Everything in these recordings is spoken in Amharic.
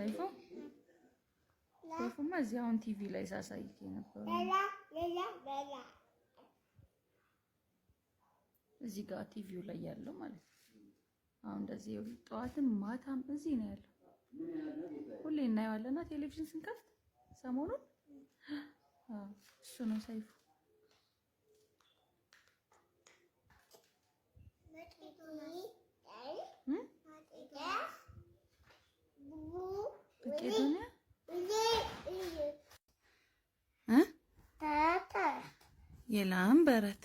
ሰይፉ ሰይፉማ እዚህ አሁን ቲቪ ላይ ሳሳይክ ነበር። እዚህ ጋር ቲቪው ላይ ያለው ማለት ነው። አሁን እንደዚህ ጠዋትም ማታም እዚህ ነው ያለው። ሁሌ እናየዋለና ቴሌቪዥን ስንከፍት ሰሞኑን እሱ ነው ሰይፉ። የላም በረት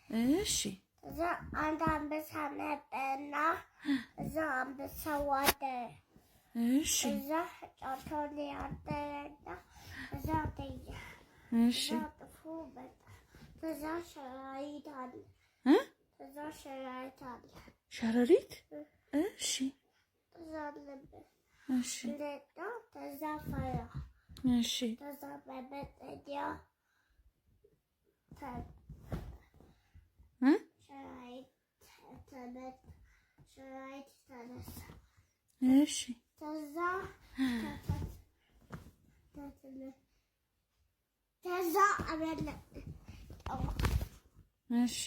እሺ እዛ አንድ አንበሳ ነበርና እዛ አንበሳ ዋደ እሺ እዛ ጫካው ላይ አደረና እዛ ተያ እሺ ጥፉ በጣ እዛ ሸራሪት አለ እዛ ሸራሪት አለ ሸረሪት እሺ እዛ ነበር እሺ ለጣ እዛ ፈራ እሺ እዛ በበጠዲያ ሸራሪት ተነሳ እሺ ከዛ እሺ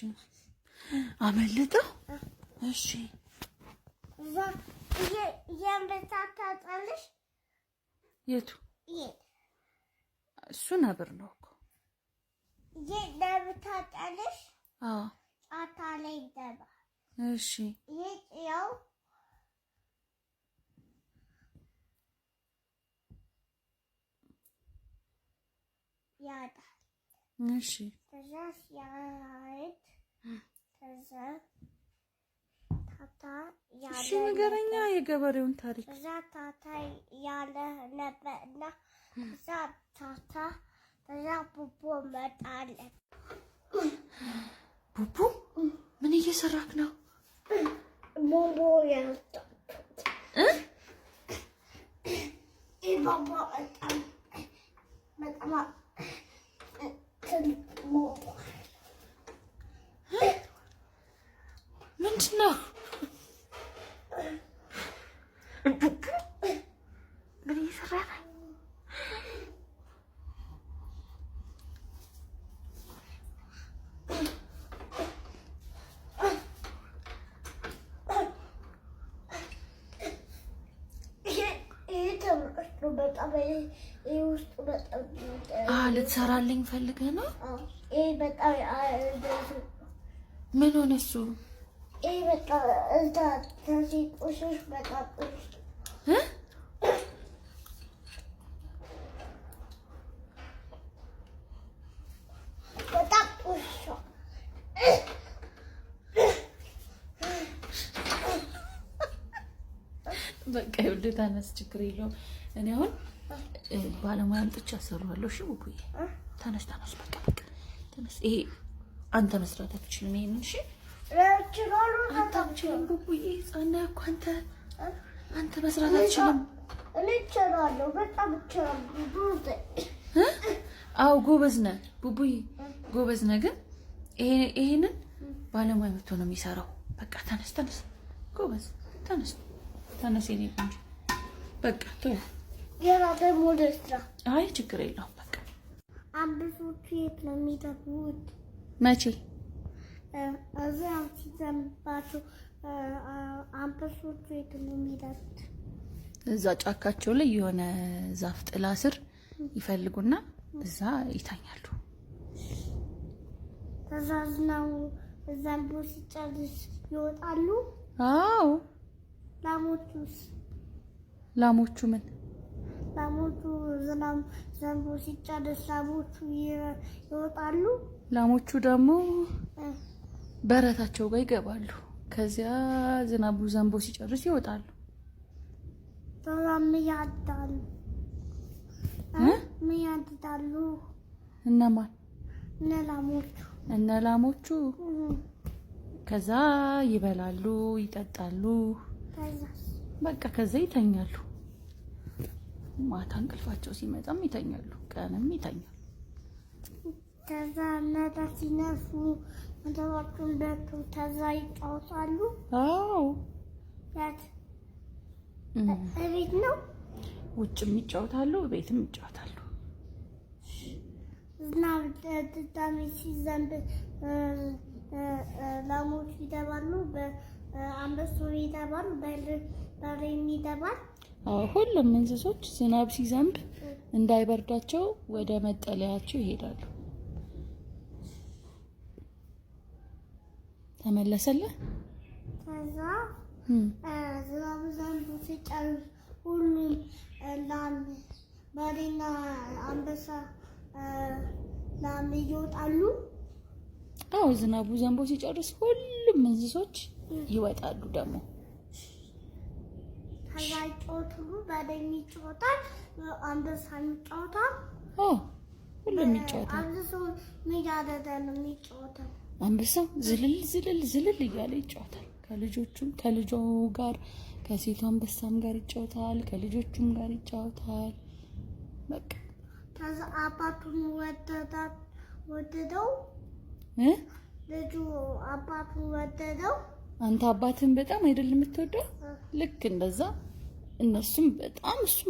አመለጠው እሺ እዛ የአንበሳ ታጣለሽ የቱ እሱ ነብር ነው እኮ ነብር ታጣለሽ አዎ ጫካ ላይ ይገባ እሺ ያው ያጣል እሺ ከዛ ሲያይት ከዛ ታታ ያለ እሺ ንገረኛ የገበሬውን ታሪክ ከዛ ታታ ያለ ነበርና ከዛ ታታ ከዛ ቡቡ መጣለ ቡቡ ምን እየሰራክ ነው ሞሞ ያጣ ኢባባ መጣማ ምንድን ነው ምን እየሰራ ነው ልትሰራልኝ ፈልገህ ነው? በጣም ምን ሆነ እሱ? በጣም እዛ ከዚህ ቁስሽ በጣም በጣም ቁስሽ በቃ ይኸውልህ ተነስ፣ ችግር የለውም። እኔ አሁን ባለሙያ አምጥቼ አሰራዋለሁ። እሺ ቡቡዬ ተነስ፣ በቃ ተነስ። ይሄ አንተ መስራት አትችልም ይሄንን። እሺ አትችልም ቡቡዬ፣ ህፃን ነህ እኮ አንተ መስራት አትችልም። እኔ እችላለሁ፣ በጣም እችላለሁ። አዎ ጎበዝ ነህ ቡቡዬ፣ ጎበዝ ነህ። ግን ይሄንን ባለሙያ መጥቶ ነው የሚሰራው። በቃ ተነስ፣ ጎበዝ ተነስ የኔ ቆንጆ። በቃ ተው ገና ደግሞ ደስታ። አይ ችግር የለውም። በቃ አንበሶቹ የት ነው የሚጠፉት? መቼ? እዚያ ሲዘንባቸው አንበሶቹ የት ነው የሚጠፉት? እዛ ጫካቸው ላይ የሆነ ዛፍ ጥላ ስር ይፈልጉና እዛ ይተኛሉ። ከዛ ዘንቦ ሲጨርስ ይወጣሉ። አዎ ላሞቹ ምን ላሞቹ ዘንቦ ሲጨርስ ላሞቹ ይወጣሉ። ላሞቹ ደግሞ በረታቸው ጋር ይገባሉ። ከዚያ ዝናቡ ዘንቦ ሲጨርስ ይወጣሉ። በጣም ያድዳሉ። እነማን? እነ ላሞቹ ከዛ ይበላሉ፣ ይጠጣሉ። በቃ ከዛ ይተኛሉ። ማታ እንቅልፋቸው ሲመጣም ይተኛሉ፣ ቀንም ይተኛሉ። ከዛ ነዳ ሲነፉ አንተዋቱን በቱ ተዛይ ጫውታሉ። አዎ ያት እቤት ነው ውጭም ይጫወታሉ፣ ቤትም ይጫወታሉ። ዝናብ ተጣሚ ሲዘንብ ላሞች ይደባሉ፣ አንበሶች ይደባሉ፣ በሬም ይደባል። ሁሉም እንስሶች ዝናብ ሲዘንብ እንዳይበርዳቸው ወደ መጠለያቸው ይሄዳሉ። ተመለሰልህ? ከዛ ዝናብ ዘንቡ ሲጨርስ ሁሉም ላም በሬና አንበሳ ላም ይወጣሉ። አዎ ዝናቡ ዘንቦ ሲጨርስ ሁሉም እንስሶች ይወጣሉ። ደግሞ ከዛ ይጫወታሉ። በሬም ይጫወታል፣ አንበሳም ይጫወታል። ሁሉም ይጫወታል። አንበሳው ምን ያደረገ ነው የሚጫወተው? አንበሳው ዝልል እያለ ይጫወታል። ከልጁ ጋር ከሴቱ አንበሳም ጋር ይጫወታል፣ ከልጆቹም ጋር ይጫወታል። በቃ ከዛ አባቱን ወደደው። ልጁ አባቱን ወደደው። አንተ አባትን በጣም አይደል የምትወደው? ልክ እንደዛ እሱም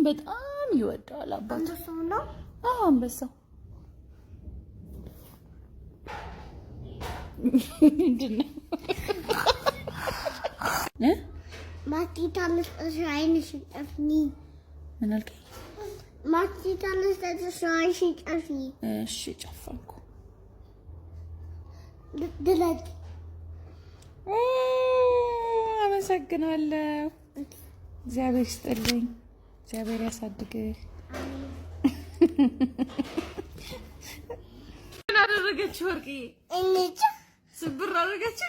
በጣም ይወደዋል አባቱ። አንበሳው ነው? አዎ አንበሳው ምንድነው? ማስቲታ ልስጥሽ አይንሽን ጨፍኒ። ምን አልከኝ? ማስቲታ ልስጥሽ አይንሽን ጨፍኒ። እሺ ጨፈንኩ። ድለቅ። አመሰግናለሁ። እግዚአብሔር ይስጥልኝ። እግዚአብሔር ያሳድግህ። ምን አደረገች ወርቅዬ? እንጫ ስብር አደረገች።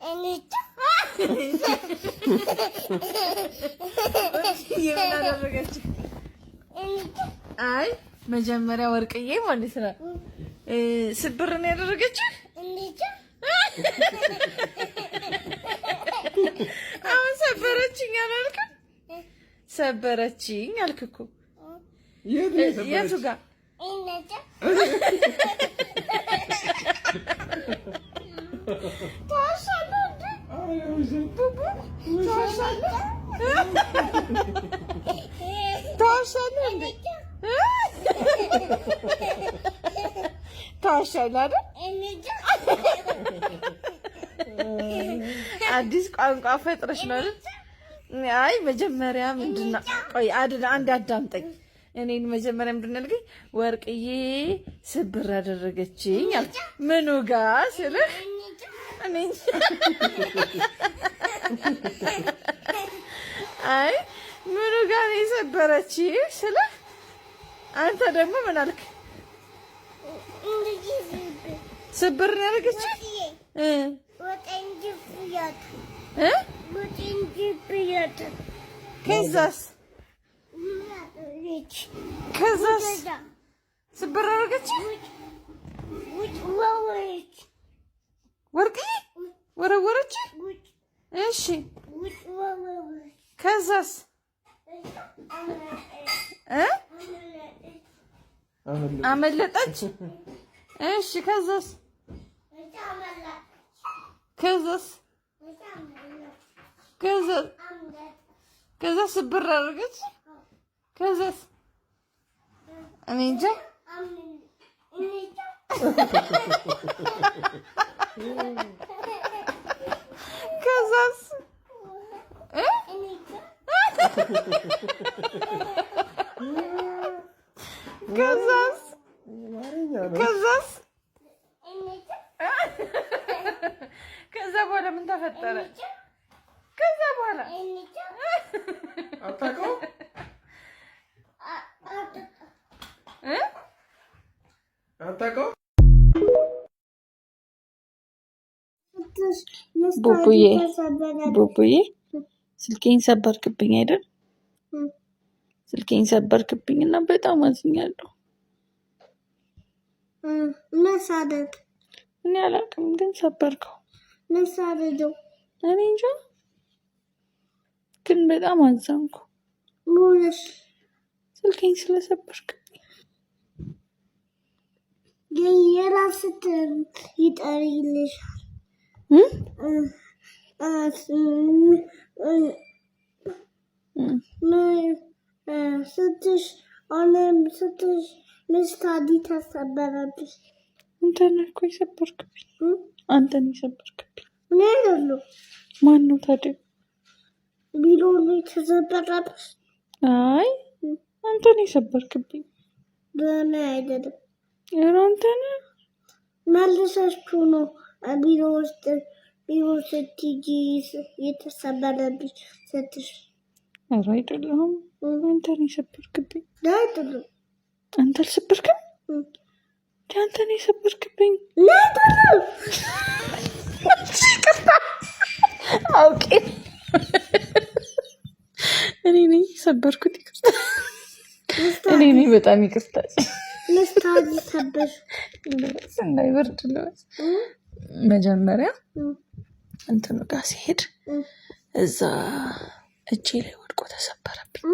እንጫ ምን አደረገች? አይ መጀመሪያ ወርቅዬ ማለት ነው ስብር ነው ያደረገች። እንጫ አሁን ሰበረችኝ አላልክም? ሰበረችኝ አልክ እኮ። የቱ ጋር? እንጫ ታሻለህ አይደል? አዲስ ቋንቋ ፈጥረሽ ነው አይደል? አይ መጀመሪያ ምንድን ነው? ቆይ አንድ አዳምጠኝ። እኔን መጀመሪያ ምንድን ነው ያልከኝ? ወርቅዬ ስብር አደረገችኝ አልክ። ምኑ ጋር ስልህ አይ ምኑ ጋር ነው የሰበረችኝ ስልህ አንተ ደግሞ ምን አልክ? ስብር ነው ያደረገችኝ። ከዛስ ስብር አደረገችኝ። ወርቅዬ ወረወረች። እሺ ከዛስ አመለጠች። እሺ ከዛስ ከዛ ስብር አደረገች። ከዛስ እኔ እንጃ። ከዛስ ከዛ በኋላ ምን ተፈጠረ? ከዛ በኋላ አታውቀውም? አታውቀውም? ቡቡዬ ስልኬን ሰበርክብኝ አይደል? ስልኬን ሰበርክብኝ እና በጣም አዝኛለሁ። መሳደግ እኔ አላውቅም፣ ግን ሰበርከው። መሳደደው እኔ እንጃ፣ ግን በጣም አዘንኩ። ሞለሽ ስልኬን ስለሰበርክብኝ የራስህ ይጠሪልሻል። ስትሽ ምስታዲ ተሰበረብሽ። አንተ ነህ እኮ የሰበርክብኝ። አንተ ነህ የሰበርክብኝ። እኔ አይደለሁ። ማን ነው ታዲያ? ቢሮ ላይ ተሰበረብሽ። አይ አንተ ነህ የሰበርክብኝ። በእኔ አይደለም። ኧረ አንተ ነህ። መልሰሽው ነው ቢሮ ስትሄጂ የተሰበረብሽ ስትሽ። ኧረ አይደለሁም። አንተ ነህ የሰበርክብኝ። አይደለም። አንተ አልሰበርክም። አንተ ነህ የሰበርክብኝ። አይደለም። ይቅርታ አውቄ እኔ ነኝ የሰበርኩት። ይቅርታ እኔ ነኝ። በጣም ይቅርታ። ምስታዲ ሰበሽ እንዳይበርድ ልበስ። መጀመሪያ እንትኑ ጋር ሲሄድ እዛ እጄ ላይ ወድቆ ተሰበረብኝ።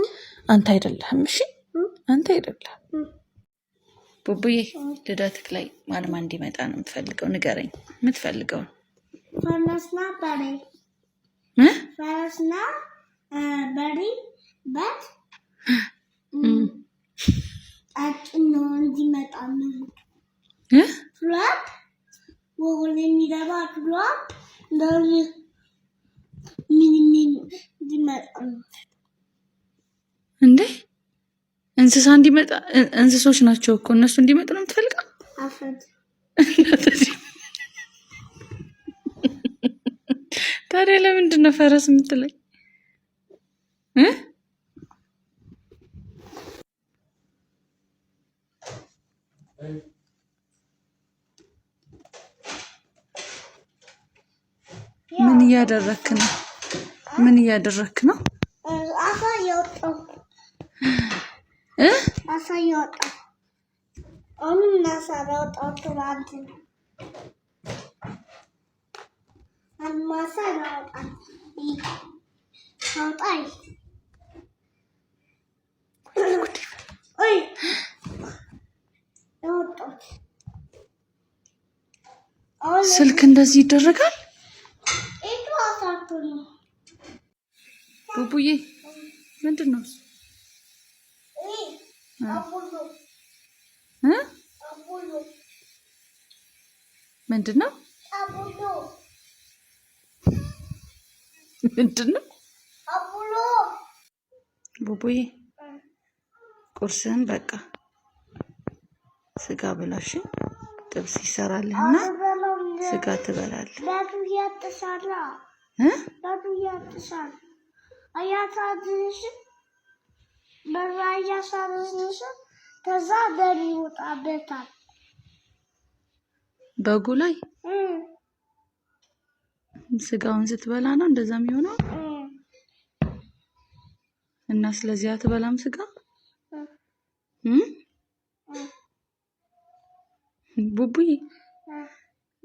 አንተ አይደለህም። እሺ አንተ አይደለህም። ቡቡዬ ልደትክ ላይ ማን እንዲመጣ ነው የምትፈልገው? ንገረኝ የምትፈልገውን። ፈረስና በሬ ፈረስና በሬ በት አጭኖ እንዲመጣ ነው። ፍላፕ ወደ የሚገባ ፍላፕ እንደዚህ ምን እንዲመጣ ነው እንዴ? እንስሳ እንዲመጣ እንስሶች ናቸው እኮ እነሱ እንዲመጡ ነው የምትፈልገው? አፈድ ታዲያ ለምንድን ነው ፈረስ የምትለኝ? ምን እያደረክ ነው? ምን እያደረክ ነው? አሳ ያወጣው አሳ ያወጣው አሁን አሳ ያወጣው ትላንት አማሳ ያወጣው አውጣይ ያወጣው ስልክ እንደዚህ ይደረጋል? ቡቡዬ ምንድን ነው? ምንድን ነው? ምንድን ነው? ቡቡዬ ቁርስህን በቃ ስጋ ብላሽ። ጥብስ ይሰራልህና ስጋ ትበላለህ። ከዛ ደሪ ይወጣበታል በጉ ላይ ስጋውን ስትበላ ነው እንደዛ የሚሆነው። እና ስለዚህ አትበላም ስጋ? ቡቡዬ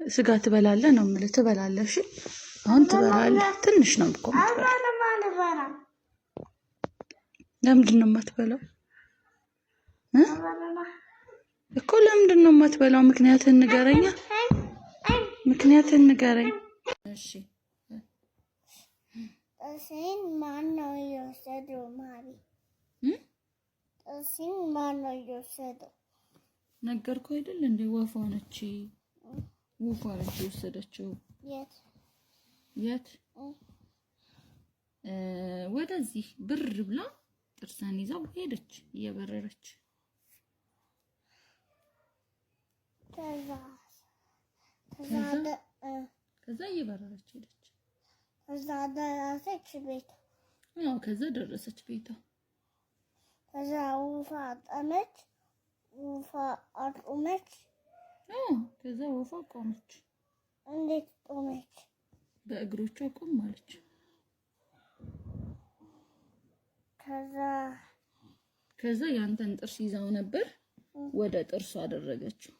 ስጋ ትበላለህ ነው የምልህ። ትበላለህ? እሺ አሁን ትበላለህ። ትንሽ ነው እኮ የምትበላው። ለምንድን ነው የማትበላው እኮ? ለምንድን ነው የማትበላው? ምክንያትህን ንገረኛ። ምክንያትህን ንገረኝ። እሺ ጥርሴን ማን ነው የወሰደው? ማሪ ጥርሴን ማን ነው የወሰደው? ነገርኩህ አይደል እንዴ? ወፏ ነች የወሰደችው። የት? ወደዚህ ብር ብላ ጥርሷን ይዛ ሄደች እየበረረች። ከዛ እየበረረች ሄደች። ከዛ ደረሰች ቤቷ። አዎ ከዛ ደረሰች ቤቷ። ከዛ ወፏ አጠመች። ወፏ አቆመች። ከዛ ወፏ ቆመች። እንዴት ቆመች? በእግሮቿ ቆም አለች። ከዛ ያንተን ጥርስ ይዛው ነበር ወደ ጥርሱ አደረገችው።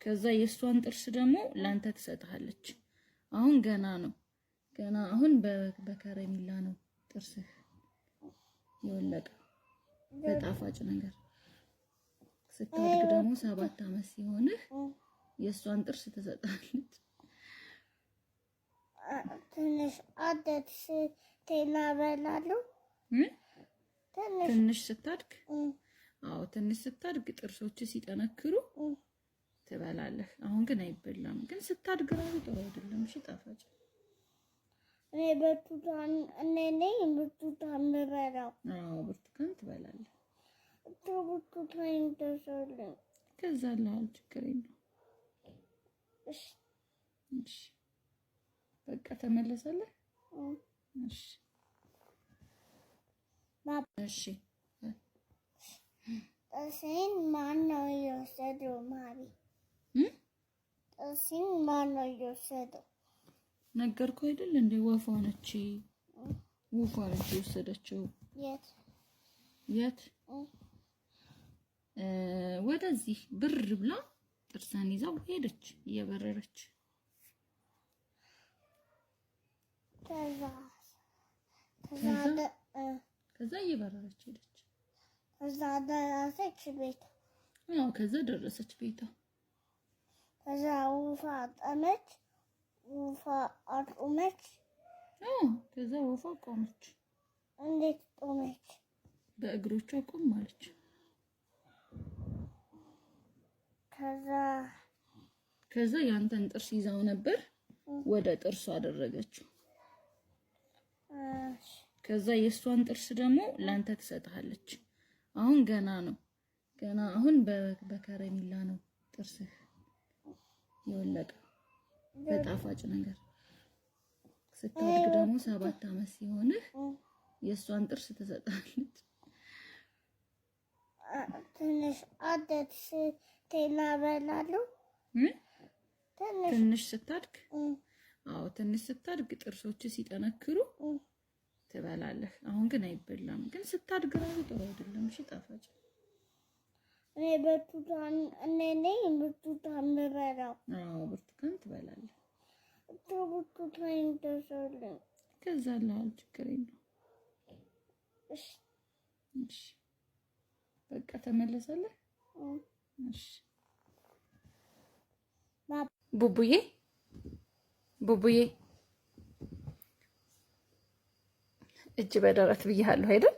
ከዛ የእሷን ጥርስ ደግሞ ላንተ ትሰጥሃለች። አሁን ገና ነው። አሁን በከረሚላ ነው ጥርስህ የወለቀ በጣፋጭ ነገር። ስታድግ ደግሞ 7 ዓመት ሲሆንህ የእሷን ጥርስ ትሰጣለች። ትንሽ አደስ ተናበላሉ ትንሽ ስታድግ አዎ ትንሽ ስታድግ ጥርሶች ሲጠነክሩ ትበላለህ። አሁን ግን አይበላም። ግን ስታድግ ራሱ ጥሩ አይደለም። እሺ ጣፋጭ እኔ ብርቱካን ብርቱካን ምበላው። አዎ ብርቱካን ትበላለህ። ብርቱካን ደርሶልኝ ከዛ ለአል ችግር የለውም። እሺ እሺ በቃ ተመለሰልህ። እሺ እሺ ጥርሴን ማን ነው የወሰደው? ማሪ ጥርሴን ማን ነው የወሰደው? ነገርኩህ አይደል እንዴ? ወፏ ነች የወሰደችው። የት ወደዚህ ብር ብላ ጥርሷን ይዛው ሄደች እየበረረች። ከዛ እየበረረች ሄደች። ከዛ ደረሰች ቤቷ። አዎ ከዛ ደረሰች ቤቷ። ከዛ ወፏ አጠመች፣ ወፏ አቆመች። ከዛ ወፏ ቆመች። እንዴት ቆመች? በእግሮቿ ቆም አለች። ከዛ ያንተን ጥርስ ይዛው ነበር ወደ ጥርሷ አደረገችው። ከዛ የእሷን ጥርስ ደግሞ ላንተ ትሰጥሃለች። አሁን ገና ነው ገና አሁን በከረሚላ ነው ጥርስህ የወለቀው በጣፋጭ ነገር። ስታድግ ደግሞ 7 አመት ሲሆንህ የእሷን ጥርስ ትሰጣለች። ትንሽ አደስ ተናበላሉ ትንሽ ስታድግ አዎ ትንሽ ስታድግ ጥርሶች ሲጠነክሩ ትበላለህ። አሁን ግን አይበላም። ግን ስታድግ ራሱ ጥሩ አይደለም። እሺ ጣፋጭ እኔ ብርቱካን ምበላው። አዎ ብርቱካን ትበላለህ። ብርቱካን ደርሶልኝ ከዛ ለአል ችግር የለውም። እሺ እሺ በቃ ተመለሰልህ። እሺ ቡቡዬ እጅ በደረት ብያለሁ አይደል?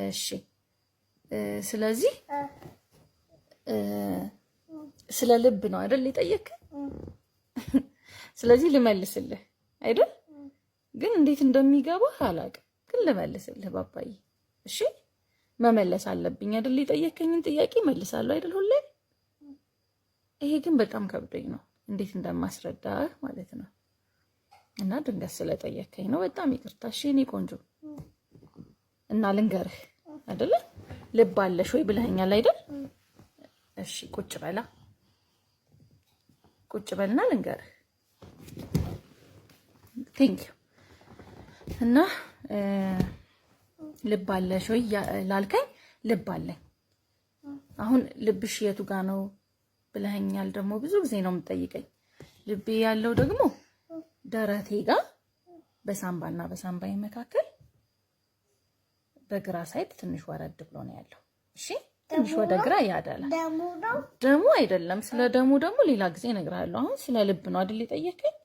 እሺ ስለዚህ ስለ ልብ ነው አይደል የጠየቅህ? ስለዚህ ልመልስልህ አይደል? ግን እንዴት እንደሚገባህ አላውቅም። ግን ልመልስልህ ባባዬ። እሺ መመለስ አለብኝ አይደል? የጠየከኝን ጥያቄ መልሳለሁ አይደል ሁሌ? ይሄ ግን በጣም ከብዶኝ ነው እንዴት እንደማስረዳህ ማለት ነው። እና ድንገት ስለጠየከኝ ነው በጣም ይቅርታ። እሺ እኔ ቆንጆ እና ልንገርህ አይደል? ልብ አለሽ ወይ ብለኸኛል አይደል? እሺ ቁጭ በልና ልንገርህ። ቴንክ ዩ። እና ልብ አለሽ ወይ ላልከኝ ልብ አለኝ። አሁን ልብሽ የቱ ጋር ነው ብለኸኛል። ደግሞ ብዙ ጊዜ ነው የምትጠይቀኝ። ልቤ ያለው ደግሞ ደረቴ ጋር በሳምባና በሳምባዬ መካከል በግራ ሳይድ ትንሽ ወረድ ብሎ ነው ያለው። እሺ ትንሽ ወደ ግራ ያዳላል። ደሙ አይደለም። ስለ ደሙ ደግሞ ሌላ ጊዜ እነግርሃለሁ። አሁን ስለ ልብ ነው አይደል የጠየከኝ?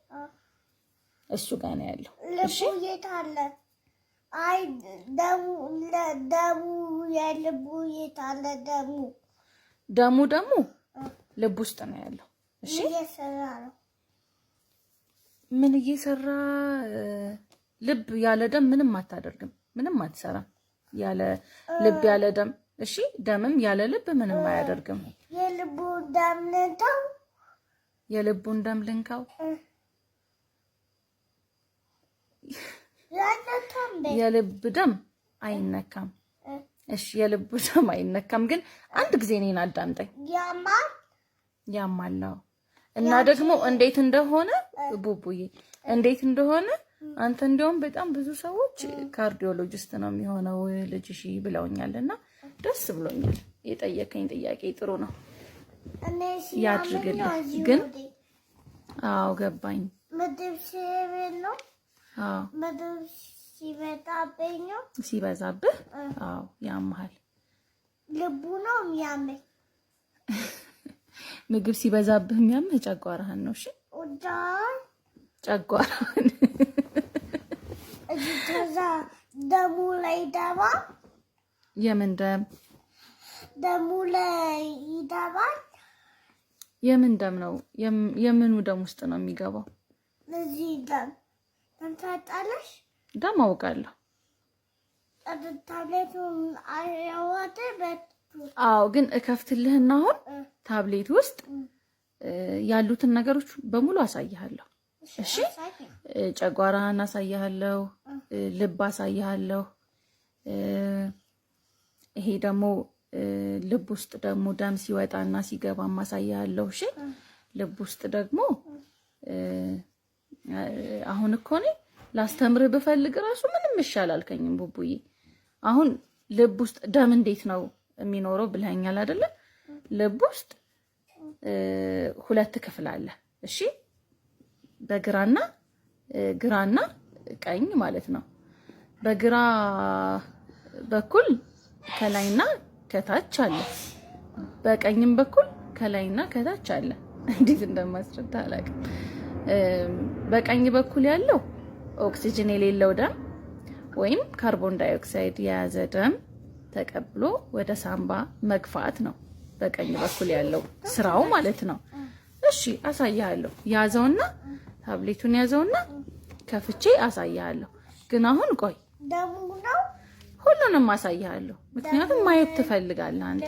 እሱ ጋር ነው ያለው። እሺ የት አለ? አይ ደሙ የልቡ የት አለ? ደሙ ደግሞ ልብ ውስጥ ነው ያለው። እሺ ምን እየሰራ? ልብ ያለ ደም ምንም አታደርግም፣ ምንም አትሰራም። ያለ ልብ ያለ ደም። እሺ ደምም ያለ ልብ ምንም አያደርግም። የልቡን ደም ልንካው። የልብ ደም አይነካም። እሺ የልብ ደም አይነካም። ግን አንድ ጊዜ እኔን አዳምጠኝ። ያማላው እና ደግሞ እንዴት እንደሆነ ቡቡዬ እንዴት እንደሆነ አንተ እንደውም በጣም ብዙ ሰዎች ካርዲዮሎጂስት ነው የሚሆነው ልጅሽ ብለውኛልና ደስ ብሎኛል። የጠየቀኝ ጥያቄ ጥሩ ነው ያድርግልህ። ግን አዎ ገባኝ። ምድብ ሲበል ነው። አዎ ምድብ ሲበዛብኝ ነው። ሲበዛብህ አዎ ያምሃል። ልቡ ነው የሚያመኝ። ምግብ ሲበዛብህ የሚያምህ ጨጓራህን ነው። እሺ ጨጓራህን ከዛ ደሙ ላይ ይደባል። የምን ደም? ደሙ ላይ ይደባል። የምን ደም ነው? የምኑ ደም ውስጥ ነው የሚገባው? እዚህ ደም ታጣለሽ? ደም አውቃለሁ። ታብሌቱን አያዋተ አዎ፣ ግን እከፍትልህና አሁን ታብሌት ውስጥ ያሉትን ነገሮች በሙሉ አሳይሃለሁ። እሺ ጨጓራህን አሳይሃለሁ፣ ልብ አሳይሃለሁ። ይሄ ደግሞ ልብ ውስጥ ደግሞ ደም ሲወጣና ሲገባ ማሳይሃለሁ። እሺ ልብ ውስጥ ደግሞ አሁን እኮ ነው ላስተምርህ ብፈልግ ራሱ ምንም ይሻላል ከኝም ቡቡዬ። አሁን ልብ ውስጥ ደም እንዴት ነው የሚኖረው ብለኛል አይደለ? ልብ ውስጥ 2 ክፍል አለ። እሺ በግራና ቀኝ ማለት ነው። በግራ በኩል ከላይና ከታች አለ፣ በቀኝም በኩል ከላይና ከታች አለ። እንዴት እንደማስረዳ አላውቅም። በቀኝ በኩል ያለው ኦክሲጅን የሌለው ደም ወይም ካርቦን ዳይኦክሳይድ የያዘ ደም ተቀብሎ ወደ ሳምባ መግፋት ነው በቀኝ በኩል ያለው ስራው ማለት ነው። እሺ አሳያለሁ። ያዘውና ታብሌቱን ያዘውና ከፍቼ አሳያለሁ። ግን አሁን ቆይ ደሙ ነው ሁሉንም አሳያለሁ። ምክንያቱም ማየት ትፈልጋለህ አንተ።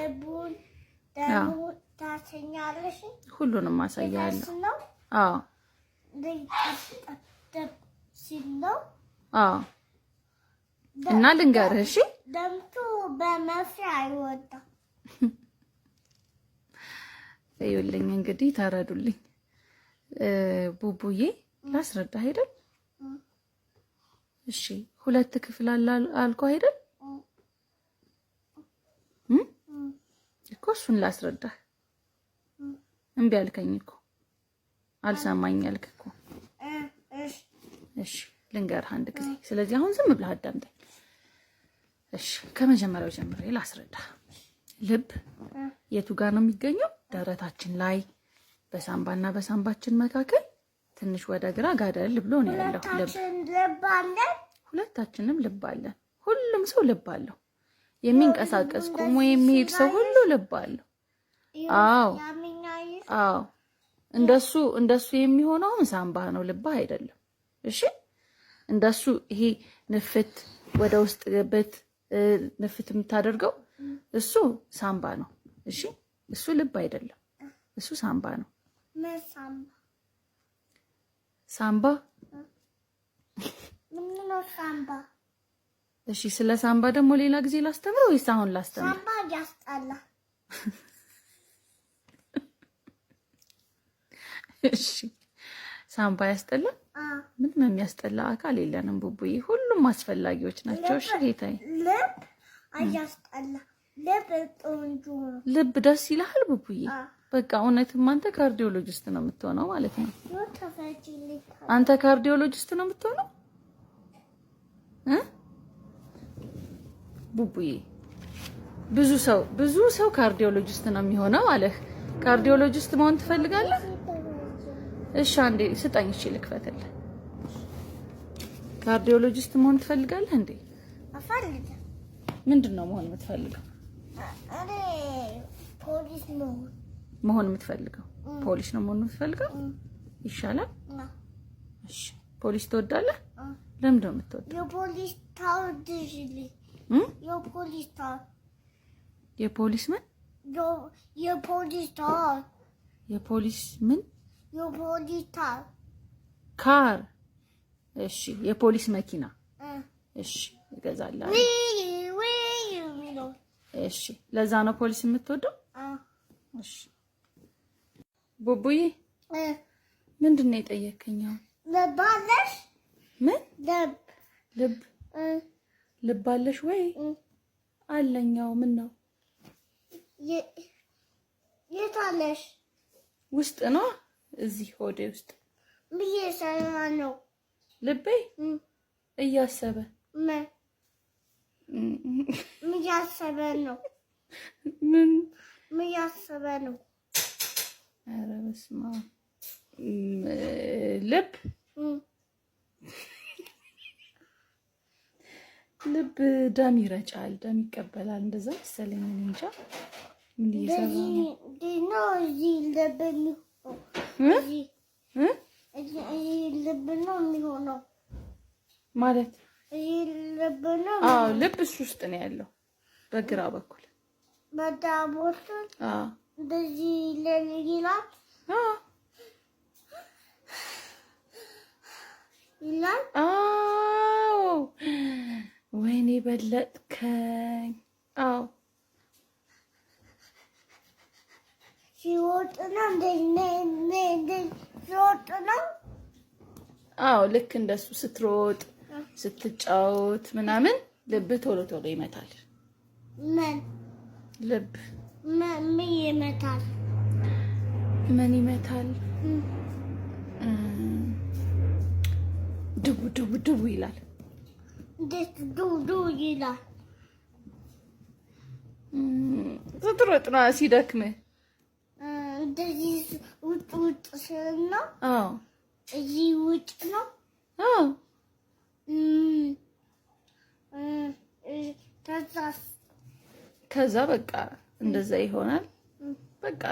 ደሙ ታሰኛለሽ። ሁሉንም አሳያለሁ። አዎ አዎ። እና ልንገርህ እሺ፣ ደምቱ በመፍያ አይወጣም። ይኸውልኝ እንግዲህ ተረዱልኝ። ቡቡዬ ላስረዳህ አይደል? እሺ 2 ክፍል አለ አልኩህ አይደል? እኮ እሱን ላስረዳህ። እምቢ አልከኝ እኮ አልሰማኝ አልክ እኮ። እሺ ልንገርህ አንድ ጊዜ። ስለዚህ አሁን ዝም ብለህ አዳምጠኝ። እሺ ከመጀመሪያው ጀምሬ ላስረዳህ። ልብ የቱ ጋር ነው የሚገኘው? ደረታችን ላይ በሳምባና በሳምባችን መካከል ትንሽ ወደ ግራ ጋደል ብሎ ነው ያለው። ልብ አለ። ሁለታችንም ልብ አለን። ሁሉም ሰው ልብ አለው። የሚንቀሳቀስ ቆሞ የሚሄድ ሰው ሁሉ ልብ አለው። አዎ አዎ። እንደሱ የሚሆነው ሳምባ ነው፣ ልብ አይደለም። እሺ እንደሱ ይሄ ንፍት ወደ ውስጥ ገብት ንፍት የምታደርገው እሱ ሳምባ ነው። እሺ እሱ ልብ አይደለም፣ እሱ ሳምባ ነው። ሳምባ ምን ነው ሳምባ? እሺ ስለ ሳምባ ደግሞ ሌላ ጊዜ ላስተምረው ወይስ አሁን ላስተምረው? ሳምባ ያስጠላ። እሺ ሳምባ ያስጠላ? ምንም የሚያስጠላ አካል የለንም ቡቡዬ፣ ሁሉም አስፈላጊዎች ናቸው። እሺ ጌታዬ። ልብ አያስጠላ። ልብ ቆንጆ ነው። ልብ ደስ ይላል ቡቡዬ። በቃ እውነትም አንተ ካርዲዮሎጂስት ነው የምትሆነው ማለት ነው። አንተ ካርዲዮሎጂስት ነው የምትሆነው ቡቡዬ። ብዙ ሰው ካርዲዮሎጂስት ነው የሚሆነው አለህ። ካርዲዮሎጂስት መሆን ትፈልጋለህ? እሺ አንዴ ስጠኝ። እሺ ልክፈትልህ። ካርዲዮሎጂስት መሆን ትፈልጋለህ እንዴ? አፈልግ። ምንድነው መሆን የምትፈልገው? እኔ ፖሊስ መሆን የምትፈልገው? ፖሊስ ነው መሆን የምትፈልገው? ይሻላል። እሺ ፖሊስ ትወዳለህ? ለምን ነው የምትወደው? የፖሊስ ታውድሽልኝ። የፖሊስ ታው የፖሊስ ምን? የፖሊስ ታው የፖሊስ ምን? የፖሊስ ታው ካር። እሺ የፖሊስ መኪና። እሺ እገዛለሁ። እሺ ለዛ ነው ፖሊስ የምትወደው? እሺ ቡቡዬ ምንድን ነው የጠየከኝ? ልብ አለሽ? ምን ልብ ልብ አለሽ ወይ? አለኛው። ምን ነው? የት አለሽ? ውስጥ ነው፣ እዚህ ሆዴ ውስጥ። እየሰራ ነው ልቤ እያሰበ። ምን እያሰበ ነው? ምን እያሰበ ነው? በስመ አብ ልብ ልብ ደም ይረጫል፣ ደም ይቀበላል። እንደዛ መሰለኝ። እንጃ ምን እየሰራ ነው? እዚህ ልብ ነው የሚሆነው ማለት ልብ ነው። አዎ ልብ እሱ ውስጥ ነው ያለው በግራ በኩል በዳቦት እንደዚህ ይላል ይላል። አዎ ወይኔ በለጥከኝ። አዎ ሲወጥ ነው ሲወጥ ነው። አዎ ልክ እንደሱ ስትሮጥ ስትጫወት ምናምን ልብ ቶሎ ቶሎ ይመታል። ምን ልብ ምን ይመታል? ምን ይመታል? ድቡ ድቡ ድቡ ይላል። እንዴት ድቡ ይላል? ስትሮጥ ነው ሲደክምህ። እንደዚህ ውጭ ስል ነው። አዎ እዚህ ውጭ ነው። አዎ ከዛ በቃ እንደዛ ይሆናል። በቃ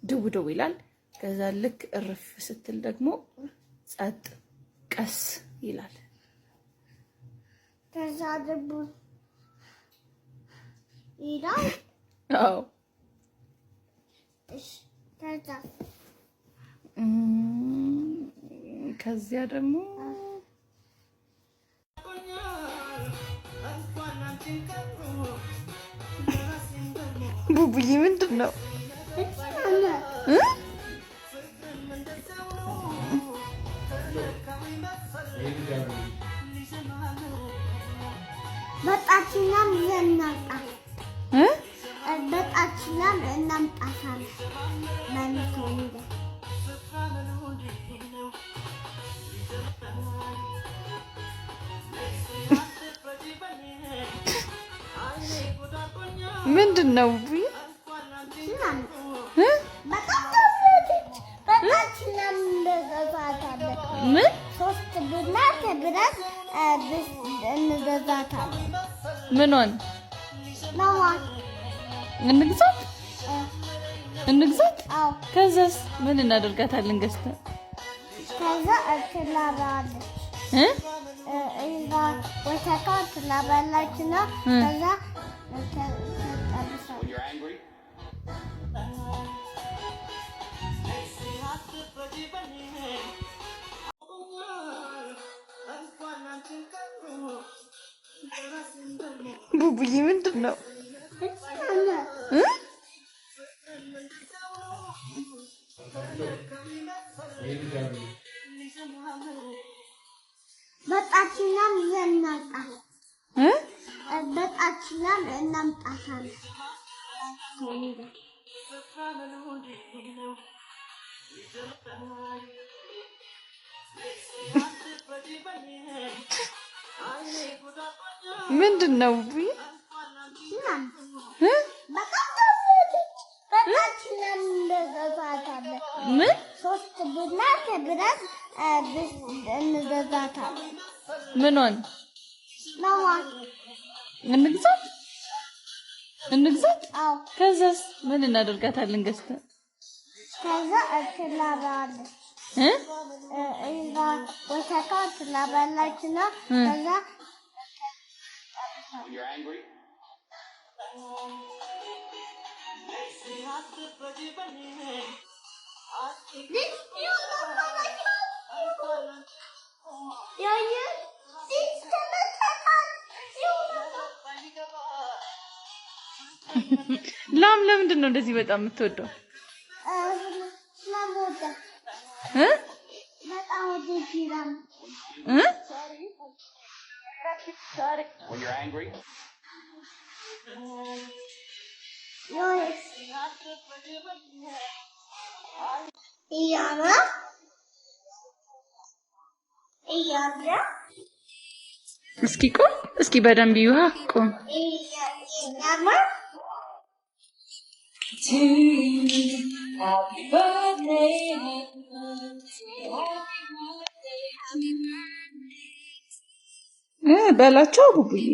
ድው ድው ይላል። ከዛ ልክ እርፍ ስትል ደግሞ ጸጥ ቀስ ይላል። ከዛ ድቡ ይላል። አዎ እሺ ከዛ ከዚያ ደግሞ ቡቡዬ ምንድን ነው? በጣችኛም እናምጣት በጣችኛም እናምጣታለን መልሶ እንደ ምንድን ነው? ምን ሶስት ቡና ተብረት እንገዛታለን። ምኗን እንግዛት? እንግዛት? አዎ። ከዛስ ምን እናደርጋታለን ገዝተን? ከዛ ትላባለች ወተቷ ትላባለች ነው። ከዛ ቡቡዬ ምንድን ነው? በጣችኛም እናምጣት በጣችኛም እናምጣታለን። ምንድን ነው? ምን ሶስት ቡና ተብረት እንገዛታለን። ምኗን እንግዛት? እንግዛት? አዎ። ከዛስ ምን እናደርጋታለን ገዝተን? ከዛ ትላባለች ወተቷ ትላባለች ነው። ከዛ ላም ለምንድን ነው እንደዚህ በጣም የምትወደው? እስኪ ቆም፣ እስኪ በደንብ ይውሃ ቆም። Happy birthday, በላቸው ቡቡዬ